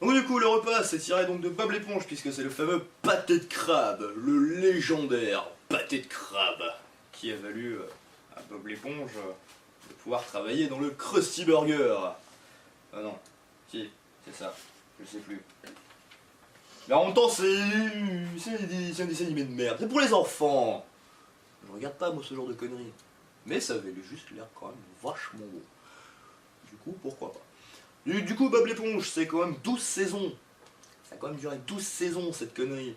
Donc du coup, le repas c'est tiré donc de Bob l'éponge, puisque c'est le fameux pâté de crabe, le légendaire pâté de crabe, qui a valu à Bob l'éponge de pouvoir travailler dans le Krusty Burger. Ah non, si, c'est ça, je sais plus. Mais en même temps, c'est un dessin animé de merde, c'est pour les enfants. Je regarde pas moi ce genre de conneries. Mais ça avait juste l'air quand même vachement beau. Du coup, pourquoi pas. Du coup, Bob l'éponge, c'est quand même 12 saisons. Ça a quand même duré 12 saisons cette connerie.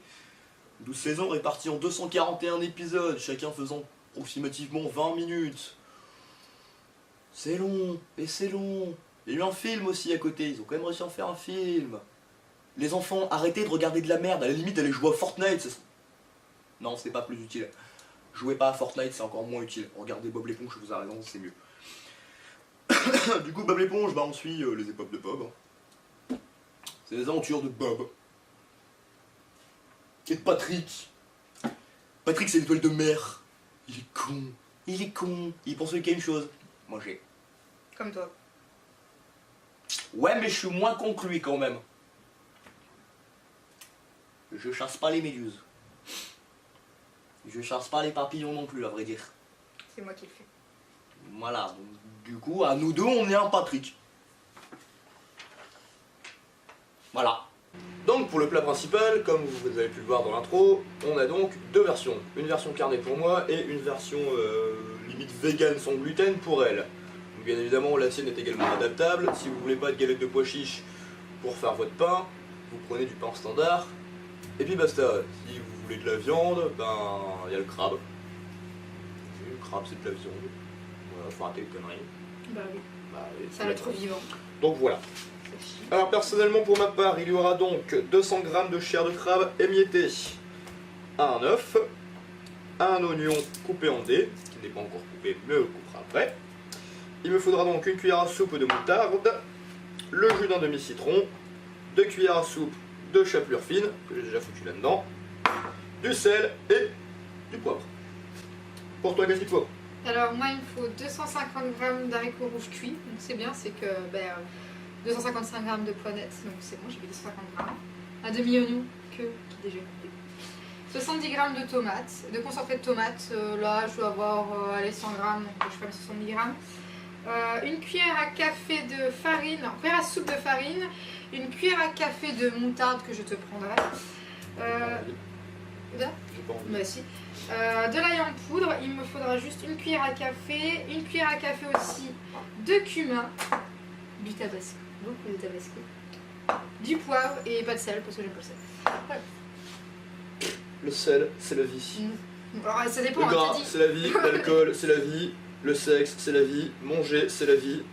12 saisons réparties en 241 épisodes, chacun faisant approximativement 20 minutes. C'est long, et c'est long. Il y a eu un film aussi à côté, ils ont quand même réussi à en faire un film. Les enfants, arrêtez de regarder de la merde, à la limite allez jouer à Fortnite. Non, c'est pas plus utile. Jouez pas à Fortnite, c'est encore moins utile. Regardez Bob l'éponge, je vous ai raison, c'est mieux. Du coup, Bob l'éponge, on suit les époques de Bob. C'est les aventures de Bob. Et de Patrick. Patrick, c'est l'étoile de mer. Il est con. Il est con. Il pense qu'à une chose. Manger. Comme toi. Ouais, mais je suis moins con que lui quand même. Je chasse pas les méduses. Je chasse pas les papillons non plus, à vrai dire. C'est moi qui le fais. Voilà, donc, du coup, à nous deux, on est un Patrick. Voilà. Donc, pour le plat principal, comme vous avez pu le voir dans l'intro, on a donc deux versions. Une version carnée pour moi et une version limite vegan sans gluten pour elle. Donc, bien évidemment, la sienne est également adaptable. Si vous voulez pas de galette de pois chiche pour faire votre pain, vous prenez du pain standard. Et puis basta. Si vous voulez de la viande, ben, il y a le crabe. Le crabe, c'est de la viande. Voilà, faut arrêter les conneries. Bah oui. Bah, Ça va être vivant. donc voilà. Alors personnellement pour ma part, il y aura donc 200 g de chair de crabe émiettée, un œuf, un oignon coupé en dés, qui n'est pas encore coupé mais on le coupera après. Il me faudra donc une cuillère à soupe de moutarde, le jus d'un demi-citron, 2 cuillères à soupe de chapelure fine, que j'ai déjà foutu là-dedans, du sel et du poivre. Pour toi, qu'est-ce qu'il faut? Alors moi il me faut 250 g d'haricots rouges cuits, donc c'est bien, c'est que 255 g de pois nets, donc c'est bon, j'ai mis 250 g. Un demi-oignon qui est déjà coupé. 70 g de tomates, de concentré de tomates, là je dois avoir allez, 100 g, donc je fais mes 70 g. Une cuillère à café de farine, une cuillère à soupe de farine, une cuillère à café de moutarde que je te prendrai. Bah si. De l'ail en poudre, il me faudra juste une cuillère à café aussi de cumin, du tabasco, beaucoup de tabasco, du poivre et pas de sel parce que j'aime pas le sel. Voilà. Le sel, c'est la vie. Alors ça dépend. Le gras, c'est la vie. L'alcool, c'est la vie. Le sexe, c'est la vie. Manger, c'est la vie.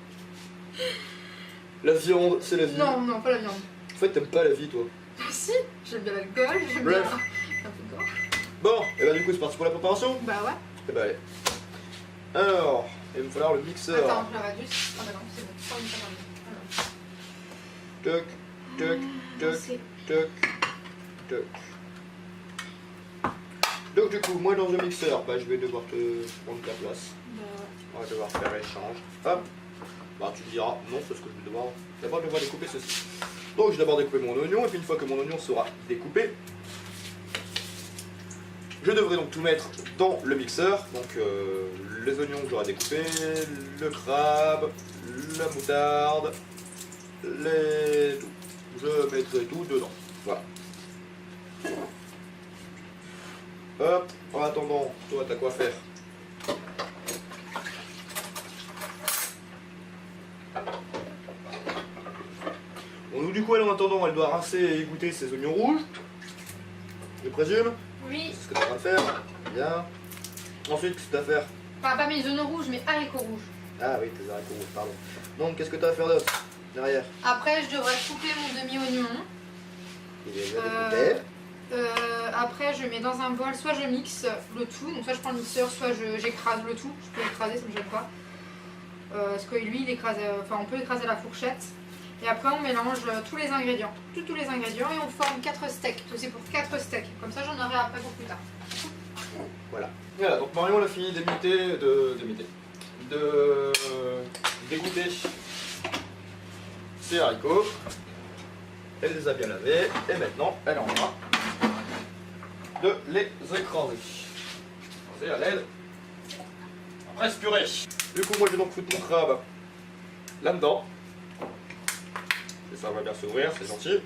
La viande, c'est la vie. Non, non, pas la viande. En fait, t'aimes pas la vie, toi. Si, j'aime bien l'alcool, j'aime bien un peu de gras. Bon, et bah du coup, c'est parti pour la préparation. Bah ouais. Et bah allez. Alors, il va me falloir le mixeur. Attends, je le réduis. Ah bah non, c'est bon. Pas une Toc, toc, toc, toc, toc. Donc du coup, moi dans le mixeur, bah, je vais devoir te prendre ta place. On va devoir faire l'échange. Hop. Bah tu me diras, non, c'est ce que je vais devoir. D'abord, je vais devoir découper ceci. Donc je vais d'abord découper mon oignon, et puis une fois que mon oignon sera découpé, je devrais donc tout mettre dans le mixeur. Donc les oignons que j'aurai découpés, le crabe, la moutarde, les... tout. Je mettrai tout dedans. Voilà. Hop, en attendant, toi t'as quoi faire? Bon, nous du coup elle en attendant elle doit rincer et égoutter ses oignons rouges. Je présume. Oui. C'est ce que tu es en train de faire. Bien. Ensuite, qu'est-ce que tu as à faire? Enfin, pas mes oignons rouges, mais haricots rouges. Ah oui, tes haricots rouges, pardon. Donc, qu'est-ce que tu as à faire d'autre? Derrière. Après, je devrais couper mon demi-oignon. Il est déjà découpé. Après, je mets dans un bol, soit je mixe le tout, donc soit je prends le mixeur, soit j'écrase le tout. Je peux l'écraser, ça me gêne pas. Parce que lui, il écrase, enfin, on peut l'écraser à la fourchette. Et après, on mélange tous les ingrédients. Tous les ingrédients et on forme 4 steaks. C'est pour 4 steaks. Comme ça, j'en aurai après pour plus tard. Voilà. Voilà, donc Marion elle a fini d'émietter, dégoûter ses haricots. elle les a bien lavés, et maintenant elle est en train de les écraser. Écraser à l'aide d'un presse-purée. Du coup, moi je vais donc foutre mon crabe là-dedans. Et ça va bien s'ouvrir, c'est gentil.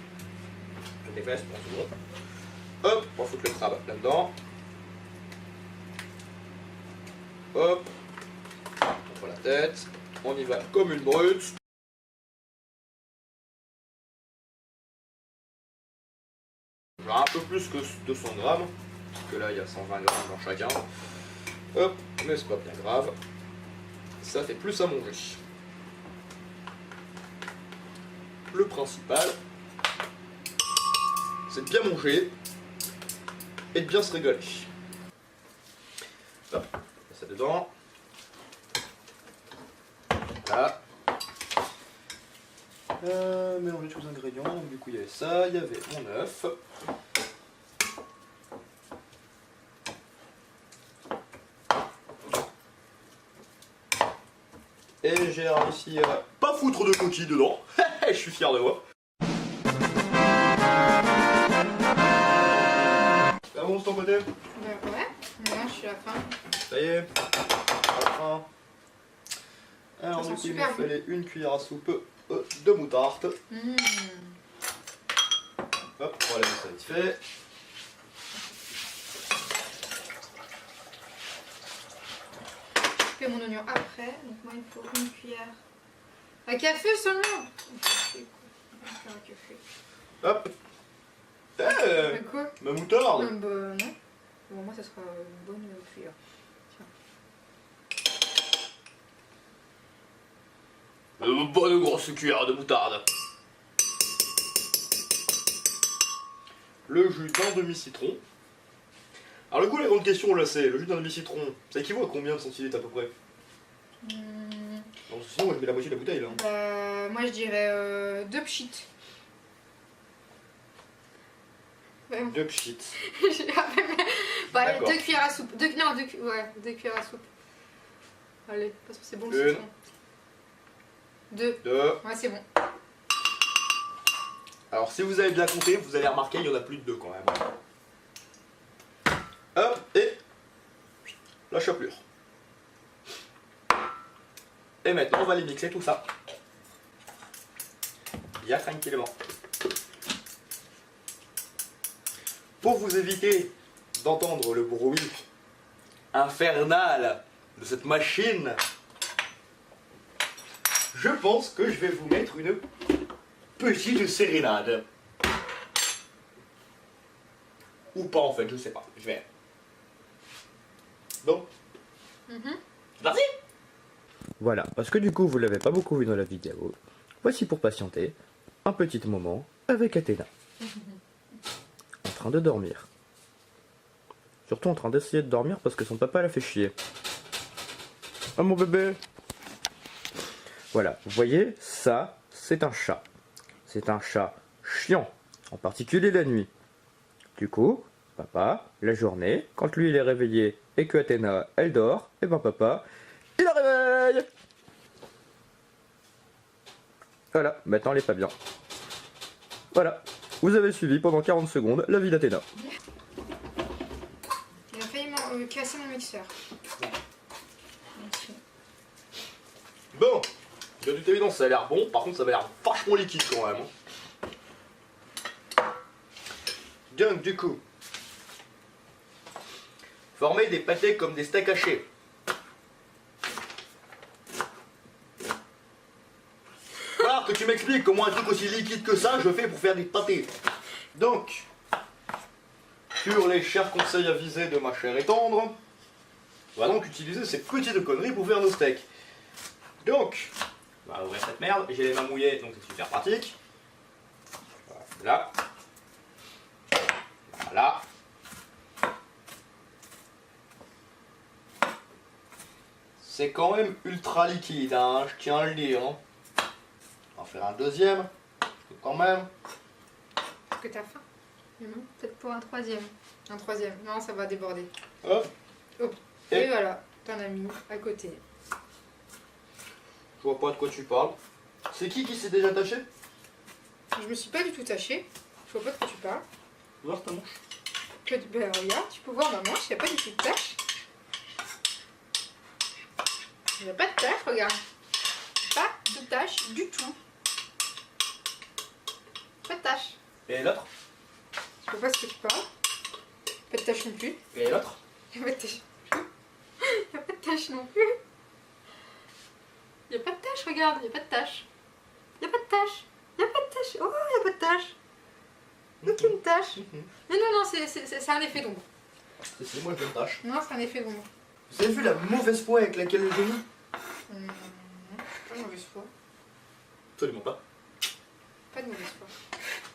Je débaisse pour tout. Hop, on va foutre le crabe là-dedans. Hop, contre la tête. On y va comme une brute. Un peu plus que 200 grammes, parce que là il y a 120 grammes dans chacun. Hop, mais c'est pas bien grave. Ça fait plus à manger. Le principal, c'est de bien manger et de bien se régaler. Hop, on met ça dedans. Voilà. Mélanger tous les ingrédients. Donc, du coup, il y avait ça, il y avait mon œuf. Et j'ai réussi à pas foutre de coquilles dedans. Je suis fier de moi. Ça bon de ton côté? Ouais, moi je suis à la fin. Ça y est, à la fin. Alors Ça du sent coup il me super bon. fallait une cuillère à soupe de moutarde. Hop, voilà, ça vite fait. Je fais mon oignon après, donc moi il me faut une cuillère à café seulement. Un café. Hop. Quoi? Ma moutarde. Bah non. Bon, moi ça sera une bonne cuillère. Une bonne grosse cuillère de moutarde. Le jus d'un demi-citron. Alors le coup, la grande question là, c'est le jus d'un demi-citron, ça équivaut à combien de centilitres à peu près? Sinon, moi je mets la moitié de la bouteille là. Moi je dirais 2 pchits. Ouais. 2 pchits. Bah, D'accord. 2 cuillères à soupe. Ouais, 2 cuillères à soupe. Allez, parce que c'est bon le Une. citron. 2. 2. Ouais, c'est bon. Alors si vous avez bien compté, vous allez remarquer, il y en a plus de 2 quand même. Hop, et la chapelure. Et maintenant, on va les mixer tout ça. Bien tranquillement. Pour vous éviter d'entendre le bruit infernal de cette machine, je pense que je vais vous mettre une petite sérénade. Ou pas en fait, je sais pas. Je vais. Bon. C'est parti. Voilà, parce que du coup vous l'avez pas beaucoup vu dans la vidéo. Voici pour patienter un petit moment avec Athéna. En train de dormir. Surtout en train d'essayer de dormir parce que son papa l'a fait chier. Ah mon bébé. Voilà, vous voyez, ça c'est un chat. C'est un chat chiant, en particulier la nuit. Du coup, papa, la journée, quand lui il est réveillé et que Athéna elle dort, et ben papa, il la réveille. Voilà, maintenant elle est pas bien. Voilà, vous avez suivi pendant 40 secondes la vie d'Athéna. Il a failli casser mon mixeur. Bon, de toute évidence ça a l'air bon, par contre ça va l'air vachement liquide quand même. Donc du coup, former des pâtés comme des steaks hachés. Alors que tu m'expliques comment un truc aussi liquide que ça je fais pour faire des pâtés. Donc, sur les chers conseils avisés de ma chère et tendre, on va donc utiliser ces petites conneries pour faire nos steaks. Donc, on va ouvrir cette merde, j'ai les mains mouillées donc c'est super pratique. Voilà. Voilà. C'est quand même ultra liquide, hein, je tiens à le dire. Hein. On va faire un deuxième, quand même. Est-ce que t'as faim? Non, peut-être pour un troisième. Un troisième, non, ça va déborder. Hop. Hop. Et voilà, t'en as mis à côté. Je vois pas de quoi tu parles. C'est qui s'est déjà attaché? Je me suis pas du tout tachée. Je vois pas de quoi tu parles. Voir ta manche. Ben regarde, tu peux voir ma manche, il n'y a pas du tout de tache. Il n'y a pas de tache, regarde. Pas de tache du tout. Pas de tache. Et l'autre? Je vois pas ce que tu parles. Pas de tache non plus. Et l'autre? Il n'y a pas de tache. Il n'y a pas de tache non plus. Il n'y a pas de tache, regarde, il n'y a pas de tache. Il n'y a pas de tache. Il n'y a pas de tache. Oh, il n'y a pas de tache. Aucune tache. Mais non, c'est un effet d'ombre. C'est moi je me tâche. Non, c'est un effet d'ombre. Vous avez vu la mauvaise foi avec laquelle j'ai mis? Pas de mauvaise foi. Absolument pas. Pas de mauvaise foi.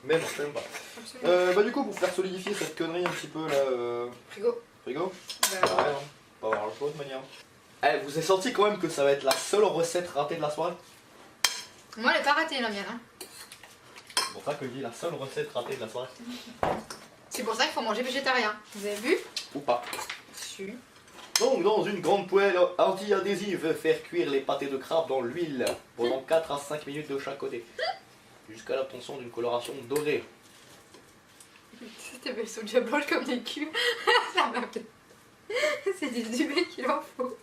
Même pas. Absolument. Bah du coup, pour faire solidifier cette connerie un petit peu là... Frigo. Frigo? Bah, Ouais, hein. Pas avoir le choix de toute manière. Eh, vous avez senti quand même que ça va être la seule recette ratée de la soirée? moi, elle est pas ratée la mienne. Hein. C'est pour ça que je dis la seule recette ratée de la soirée. C'est pour ça qu'il faut manger végétarien. Vous avez vu? Ou pas. Si. Donc, dans une grande poêle anti-adhésive, faire cuire les pâtés de crabe dans l'huile pendant 4 à 5 minutes de chaque côté. Jusqu'à l'obtention d'une coloration dorée. C'était belle soja blanche comme des culs. Ça m'a fait. C'est du mec qu'il en faut.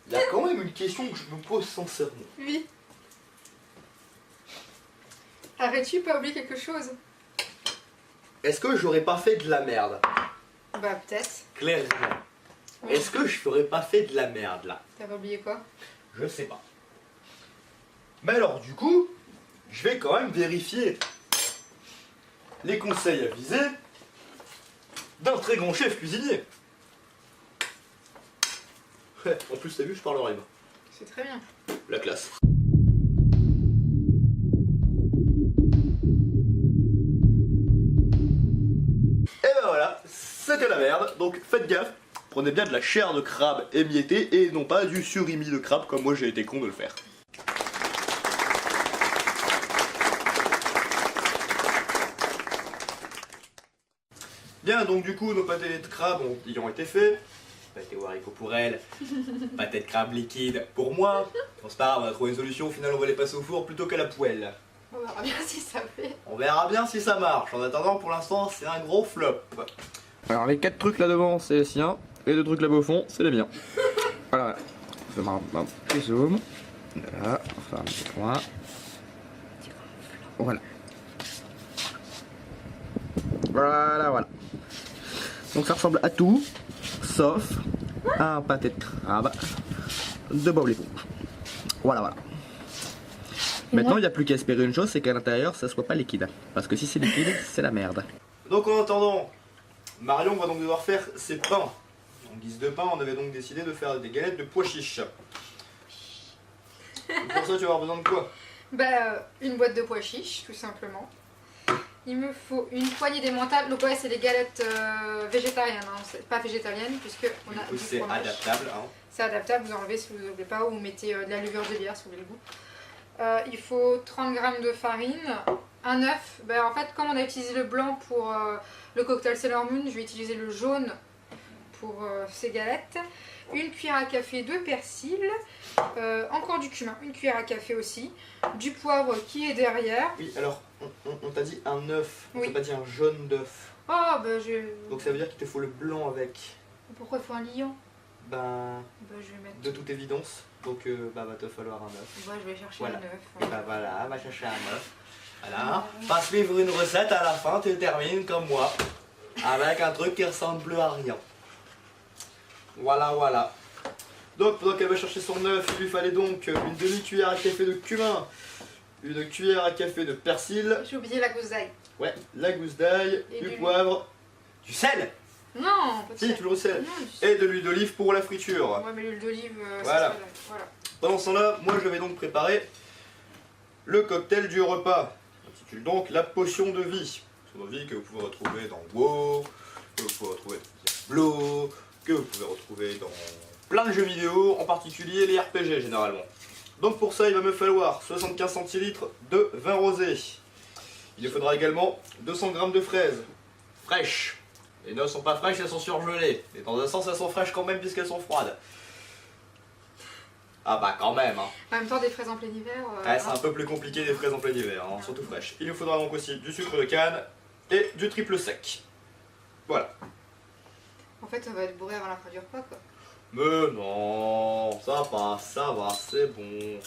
Il y a quand même une question que je me pose sincèrement. Oui. Arrêtes-tu pas oublier quelque chose? Est-ce que j'aurais pas fait de la merde? Bah peut-être. Clairement. Oui. Est-ce que je ferais pas fait de la merde là? T'as pas oublié quoi? Je sais pas. Mais alors du coup, je vais quand même vérifier les conseils avisés d'un très grand chef cuisinier. Ouais, en plus t'as vu, je parle en rime. C'est très bien. La classe. Et ben voilà, c'était la merde, donc faites gaffe. Prenez bien de la chair de crabe émiettée et non pas du surimi de crabe comme moi j'ai été con de le faire. Bien, donc du coup nos pâtés de crabe ayant été faits, pâté aux haricots pour elle, pâté de crabe liquide pour moi, bon c'est pas grave, on va trouver une solution, au final on va les passer au four plutôt qu'à la poêle. On verra bien si ça fait. On verra bien si ça marche, en attendant pour l'instant c'est un gros flop. Alors les 4 trucs là devant c'est les siens, et les 2 trucs là-bas au fond c'est les miens. Voilà, on va faire un petit zoom, voilà, on va faire un petit point. Voilà. Voilà. Donc ça ressemble à tout, sauf à un pâté de crabe de Bob l'éponge. Voilà. Maintenant il n'y a plus qu'à espérer une chose, c'est qu'à l'intérieur ça soit pas liquide. Parce que si c'est liquide, c'est la merde. Donc en attendant, Marion va donc devoir faire ses pains. En guise de pain, on avait donc décidé de faire des galettes de pois chiches. Donc pour ça tu vas avoir besoin de quoi? Bah une boîte de pois chiches tout simplement. Il me faut une poignée démontable. Donc ouais, c'est des galettes végétariennes, hein. C'est pas végétariennes puisque on a du C'est fromage. adaptable. Hein. C'est adaptable, vous enlevez si vous ne voulez pas ou vous mettez de la levure de bière si vous voulez le goût. Il faut 30 g de farine, un œuf. Ben, en fait, comme on a utilisé le blanc pour le cocktail Sailor Moon, je vais utiliser le jaune pour ces galettes. Une cuillère à café de persil, encore du cumin, une cuillère à café aussi, du poivre qui est derrière. Oui, alors on t'a dit un œuf, on Oui. t'a pas dit un jaune d'œuf. Oh, ben je. Donc ça veut dire qu'il te faut le blanc avec. Pourquoi il faut un lion? Ben, Ben, je vais mettre. de toute évidence. Donc va te falloir un œuf. Ouais, je vais chercher Voilà. un œuf. Et bah voilà, va chercher un œuf. Voilà. Pas suivre une recette, à la fin tu termines comme moi. Avec un truc qui ressemble plus à rien. Voilà. Donc pendant qu'elle va chercher son œuf, il lui fallait donc une demi-cuillère à café de cumin, une cuillère à café de persil, J'ai oublié la gousse d'ail. ouais, la gousse d'ail, Et du du poivre, du sel, Non, pas de si sel. toujours le sel, Non, du sel. et de l'huile d'olive pour la friture. Ouais, mais l'huile d'olive, Voilà. voilà. Pendant ce temps-là, moi je vais donc préparer le cocktail du repas. On s'intitule donc la potion de vie. Potion de vie que vous pouvez retrouver dans WoW, que vous pouvez retrouver dans Diablo, que vous pouvez retrouver dans plein de jeux vidéo, en particulier les RPG généralement. Donc pour ça, il va me falloir 75 centilitres de vin rosé. Il me faudra également 200 g de fraises fraîches. Les noix sont pas fraîches, elles sont surgelées. Mais dans un sens, elles sont fraîches quand même puisqu'elles sont froides. Ah bah quand même hein. En même temps, des fraises en plein hiver. Ouais, c'est un peu plus compliqué des fraises en plein hiver, hein, surtout fraîches. Il nous faudra donc aussi du sucre de canne et du triple sec. Voilà. En fait, on va être bourré avant la fin du repas, quoi. Mais non, ça passe, ça va, c'est bon.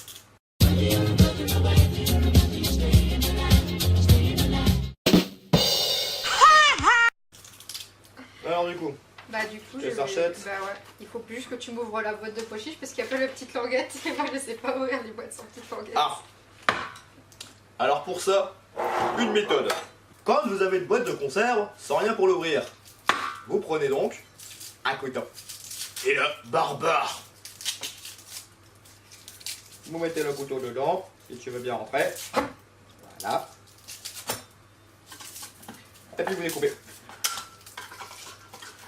Alors du coup, Bah du coup, les fourchettes. Bah ouais, il faut juste que tu m'ouvres la boîte de pois chiches parce qu'il y a pas la petite languette et moi je sais pas ouvrir les boîtes sans petite languette. Ah. Alors pour ça, une méthode. Quand vous avez une boîte de conserve, sans rien pour l'ouvrir, vous prenez donc un couteau. Et le barbare. Vous mettez le couteau dedans, si tu veux bien rentrer. Voilà. Et puis vous découpez.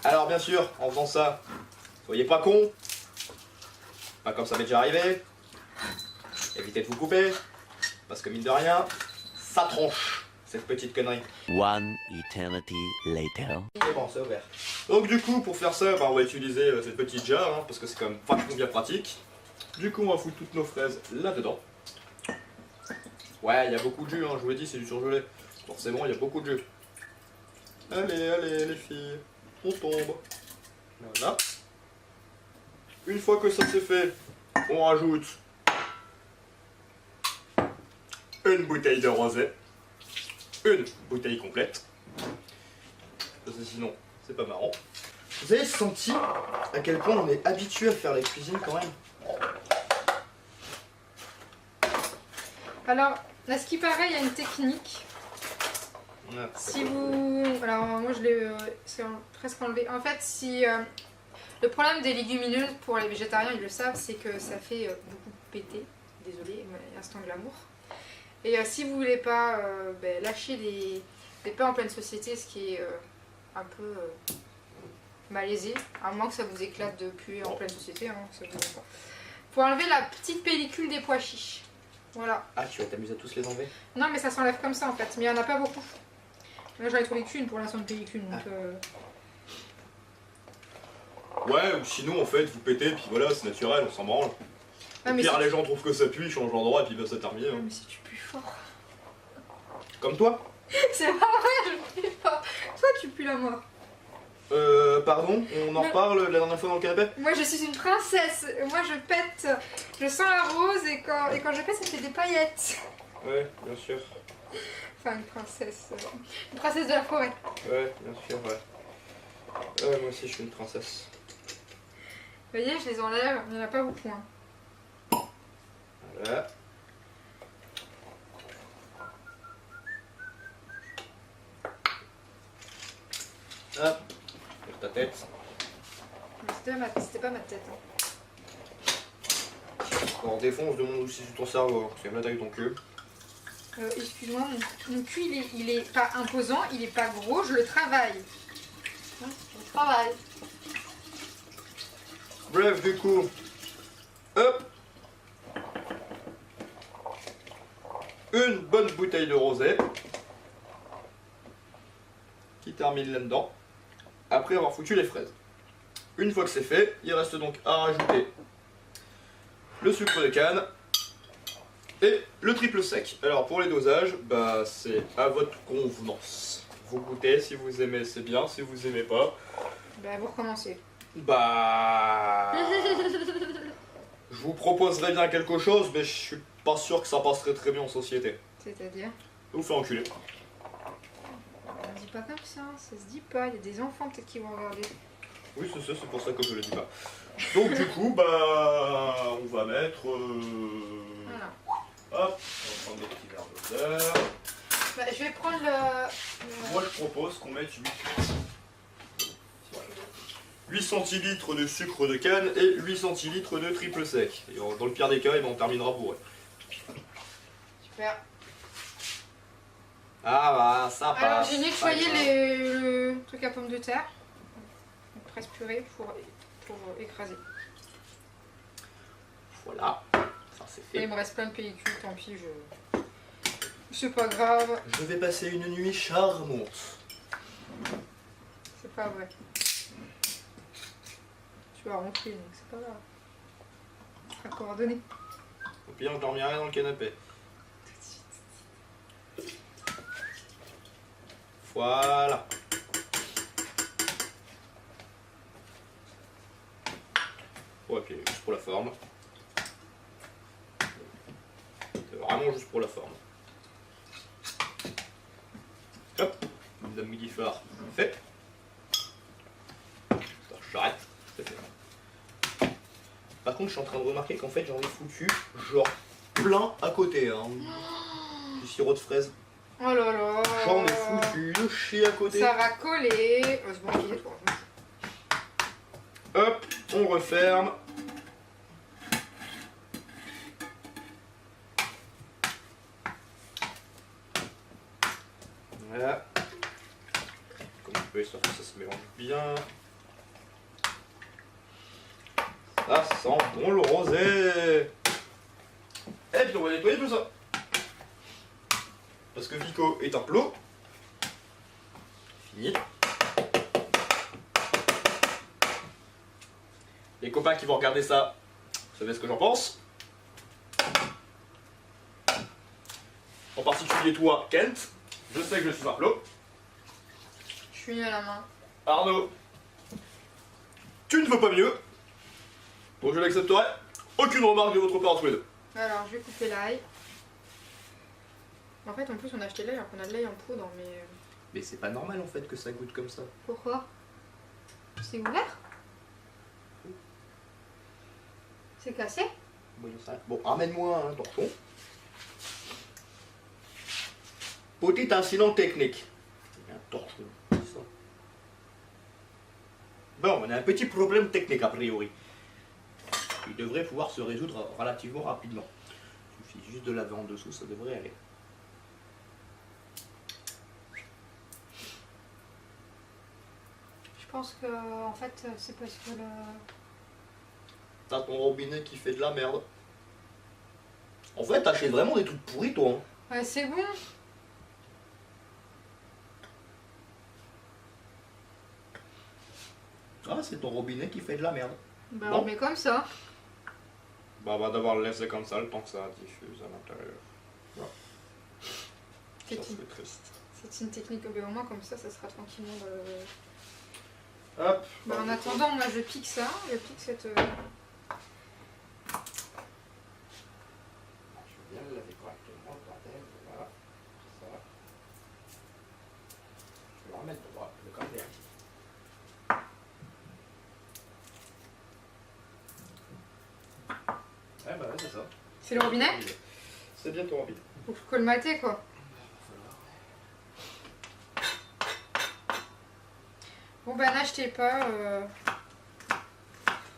Alors bien sûr, en faisant ça, soyez pas con. Pas comme ça m'est déjà arrivé. Évitez de vous couper. Parce que mine de rien, ça tranche, cette petite connerie. One eternity later. Et bon, c'est ouvert. Donc du coup, pour faire ça, bah, on va utiliser cette petite jarre, hein, parce que c'est quand même vachement bien pratique. Du coup, on va foutre toutes nos fraises là-dedans. Ouais, il y a beaucoup de jus, hein, je vous l'ai dit, c'est du surgelé. Forcément, il y a beaucoup de jus. Allez, allez, les filles, on tombe. Voilà. Une fois que ça c'est fait, on rajoute une bouteille de rosé. Une bouteille complète. Parce que sinon, c'est pas marrant. Vous avez senti à quel point on est habitué à faire la cuisine quand même? Alors, à ce qui paraît, il y a une technique. Ouais, Si vous... Alors moi je l'ai presque enlevé. En fait, si... le problème des légumineuses pour les végétariens, ils le savent, c'est que ça fait beaucoup péter. Désolée, mais instant glamour. Et si vous voulez pas lâcher des pains en pleine société, ce qui est un peu malaisé, à moins que ça vous éclate de puer en pleine société, hein, ça vous pas. Faut enlever la petite pellicule des pois chiches. Voilà. Ah, tu vas t'amuser à tous les enlever? Non, mais ça s'enlève comme ça en fait, mais il n'y en a pas beaucoup. Là j'en ai trouvé qu'une pour l'instant de pellicule, donc... Ouais, ou sinon en fait, vous pétez, puis voilà, c'est naturel, on s'en branle. Ah, Au mais pire, si les gens trouvent que ça pue, ils changent d'endroit, et puis bah, ça termine. Ah, mais si tu pues fort. Comme toi? C'est pas vrai, je pue pas. Toi tu pues la mort. Pardon, on en reparle la dernière fois dans le canapé? Moi je suis une princesse, moi je pète, je sens la rose et quand je pète ça fait des paillettes. Ouais, bien sûr. Enfin une princesse de la forêt. Ouais, bien sûr, ouais. Moi aussi je suis une princesse. Vous voyez, je les enlève, il n'y en a pas beaucoup. Hein. Voilà. Hop, sur ta tête. C'était pas ma tête. Hein. Quand on défonce, demande aussi sur ton cerveau, c'est même la taille de ton cul. Excuse-moi, mon cul il est pas imposant, il est pas gros, je le travaille. Hein, je le travaille. Bref, du coup, hop, une bonne bouteille de rosé qui termine là-dedans, après avoir foutu les fraises. Une fois que c'est fait, il reste donc à rajouter le sucre de canne et le triple sec. Alors pour les dosages, bah c'est à votre convenance. Vous goûtez, si vous aimez c'est bien, si vous aimez pas, Bah vous recommencez. bah... je vous proposerais bien quelque chose, mais je suis pas sûr que ça passerait très bien en société. C'est-à-dire? Je vous fais enculer. On dit pas comme ça, ça se dit pas, il y a des enfants peut-être qui vont regarder. Oui, c'est ça, c'est pour ça que je le dis pas. Donc du coup, bah... on va mettre... Voilà. Hop, on va prendre des petits verres de beurre. Bah, je vais prendre le... Moi je propose qu'on mette 8 centilitres de sucre de canne et 8 centilitres de triple sec. Et dans le pire des cas, eh ben, on terminera bourré. Super. Ah bah, ça passe. Alors j'ai nettoyé le truc à pommes de terre. Une presse purée pour écraser. Voilà, ça c'est Et fait. il me reste plein de pellicules, tant pis, c'est pas grave. Je vais passer une nuit charmante. C'est pas vrai. Tu vas rentrer donc c'est pas grave. Enfin, coordonnées. Au pire, je dormirai dans le canapé. Voilà. Ouais, puis juste pour la forme. C'est vraiment juste pour la forme. Hop, Madame Midi Phare, fait. Attends, j'arrête. C'est fait. Par contre, je suis en train de remarquer qu'en fait, j'en ai foutu genre plein à côté. Hein. Du sirop de fraise. Oh là là. J'en ai foutu de chier à côté. Ça va coller. Oh, c'est bon, ok, bon. Hop, on referme. Voilà. Comme vous pouvez, histoire que ça se mélange bien. Ça sent bon le rosé. Et puis on va nettoyer tout ça. Parce que Vico est un plot. Fini. Les copains qui vont regarder ça, vous savez ce que j'en pense. En particulier toi, Kent. Je sais que je suis un plot. Je suis à la main. Arnaud, tu ne veux pas mieux. Donc je l'accepterai. Aucune remarque de votre part tous les deux. Alors, je vais couper l'ail. En fait, en plus, on a acheté l'ail alors qu'on a de l'ail en poudre, mais. Mais c'est pas normal en fait que ça goûte comme ça. Pourquoi? C'est ouvert? C'est cassé? Bon, ramène-moi un torchon. Petit incident technique. Un torchon, ça. Bon, on a un petit problème technique a priori. Il devrait pouvoir se résoudre relativement rapidement. Il suffit juste de laver en dessous, ça devrait aller. Je pense que, en fait, c'est parce que le. T'as ton robinet qui fait de la merde. En fait, t'achètes vraiment des trucs pourris, toi. Hein. Ouais, c'est bon. Ah, c'est ton robinet qui fait de la merde. Bah, Bon. on met comme ça. Bah, on va devoir le laisser comme ça le temps que ça diffuse à l'intérieur. Voilà. C'est Ça, une... c'est triste. c'est une technique, mais au moins, comme ça sera tranquillement. Hop. Bah, en attendant, moi, je pique ça. Je pique cette. Je vais bien le laver correctement, le bordel, voilà. Ça. Je vais le remettre droit, le cornet. Ouais, bah ouais, c'est ça. C'est le robinet? C'est bien ton robinet. Faut colmater, quoi. Bon, bah, n'achetez pas.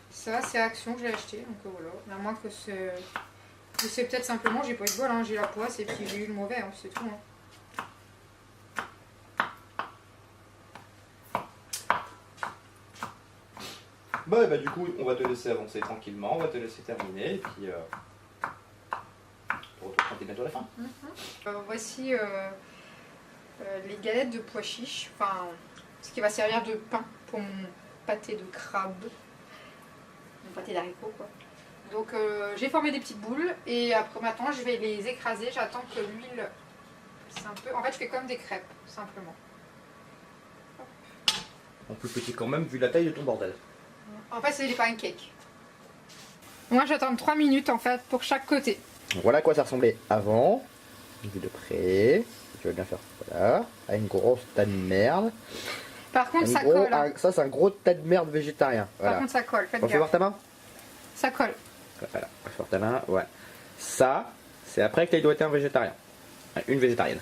Ça, c'est Action que j'ai acheté. Donc voilà. Mais à moins que c'est. C'est peut-être simplement, j'ai pas eu de bol, hein, j'ai la poisse et puis j'ai eu le mauvais, hein, c'est tout. Hein. Bah du coup, on va te laisser avancer tranquillement, on va te laisser terminer et puis on retrouve quand t'es bientôt à la fin. Voici les galettes de pois chiches, enfin ce qui va servir de pain pour mon pâté de crabe, mon pâté d'haricots quoi. Donc j'ai formé des petites boules et après maintenant je vais les écraser, j'attends que l'huile, c'est un peu, en fait je fais comme des crêpes simplement. En plus petit quand même vu la taille de ton bordel. En fait c'est des pancakes. Moi j'attends 3 minutes en fait pour chaque côté. Voilà à quoi ça ressemblait avant, vu de près. Tu vas bien faire voilà, avec une grosse tas de merde. Par contre ça colle. Hein. Ça c'est un gros tas de merde végétarien. Voilà. Par contre ça colle, faites On fait gaffe. voir ta main. Ça colle. Voilà, on fait voir ta main. Ouais. Ça, c'est après que tu as doigté un végétarien, une végétarienne.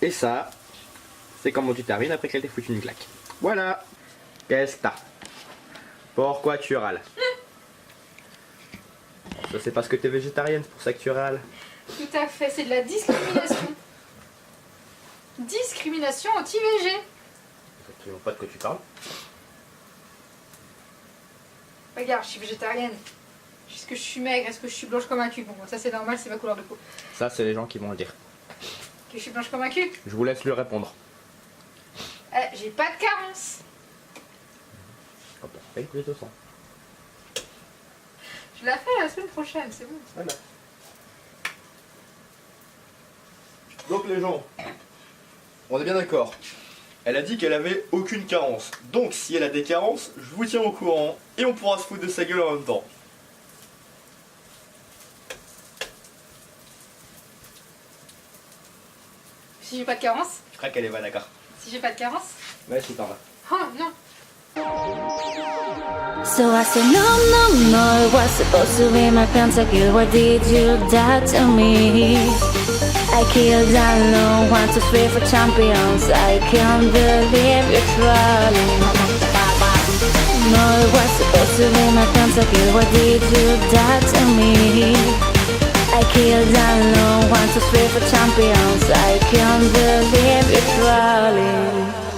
Et ça, c'est comment tu termines après qu'elle t'ait foutu une claque. Voilà. Qu'est-ce que t'as? Pourquoi tu râles? Ça c'est parce que t'es végétarienne, c'est pour ça que tu râles. Tout à fait, c'est de la discrimination. Discrimination anti-VG. Je sais absolument pas de quoi tu parles. Regarde, je suis végétarienne. Est-ce que je suis maigre? Est-ce que je suis blanche comme un cul? Bon, ça c'est normal, c'est ma couleur de peau. Ça c'est les gens qui vont le dire. Que je suis blanche comme un cul? Je vous laisse lui répondre. J'ai pas de carence. Hop, avec plus de sang. Je la fais la semaine prochaine, c'est bon. Voilà. Donc les gens, on est bien d'accord. Elle a dit qu'elle avait aucune carence. Donc si elle a des carences, je vous tiens au courant et on pourra se foutre de sa gueule en même temps. Si j'ai pas de carence? Je crois qu'elle est pas d'accord. Si j'ai pas de carence? Ouais, si t'en vas. Oh non. So I said no, no, no, it was supposed to be my pentakill. Why did you die to me? I killed alone, 1, 2, 3 for champions. I can't believe you're trolling. No, it was supposed to be my pentakill. Why did you die to me? I killed alone, 1, 2, 3 for champions. I can't believe you're trolling.